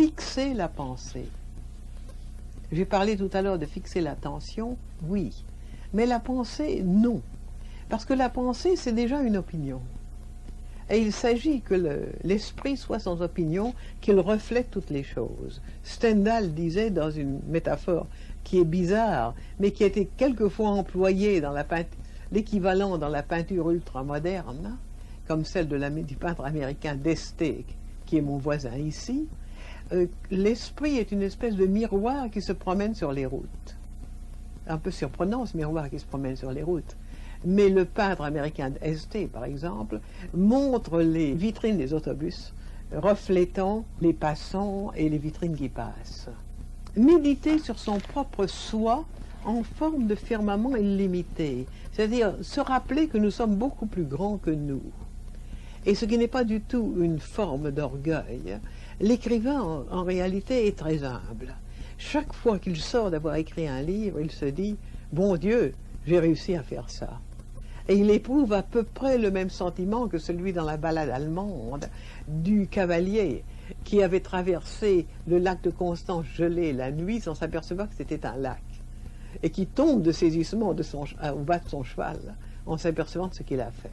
fixer la pensée. J'ai parlé tout à l'heure de fixer l'attention, oui. Mais la pensée, non. Parce que la pensée, c'est déjà une opinion. Et il s'agit que l'esprit soit sans opinion, qu'il reflète toutes les choses. Stendhal disait dans une métaphore qui est bizarre, mais qui a été quelquefois employée dans l'équivalent dans la peinture ultramoderne, comme celle du peintre américain Deste, qui est mon voisin ici. L'esprit est une espèce de miroir qui se promène sur les routes. Un peu surprenant ce miroir qui se promène sur les routes. Mais le peintre américain Este, par exemple, montre les vitrines des autobus reflétant les passants et les vitrines qui passent. Méditer sur son propre soi en forme de firmament illimité, c'est-à-dire se rappeler que nous sommes beaucoup plus grands que nous. Et ce qui n'est pas du tout une forme d'orgueil, l'écrivain en réalité est très humble. Chaque fois qu'il sort d'avoir écrit un livre, il se dit « Bon Dieu, j'ai réussi à faire ça ». Et il éprouve à peu près le même sentiment que celui dans la ballade allemande du cavalier qui avait traversé le lac de Constance gelé la nuit sans s'apercevoir que c'était un lac et qui tombe de saisissement au bas de son cheval en s'apercevant de ce qu'il a fait.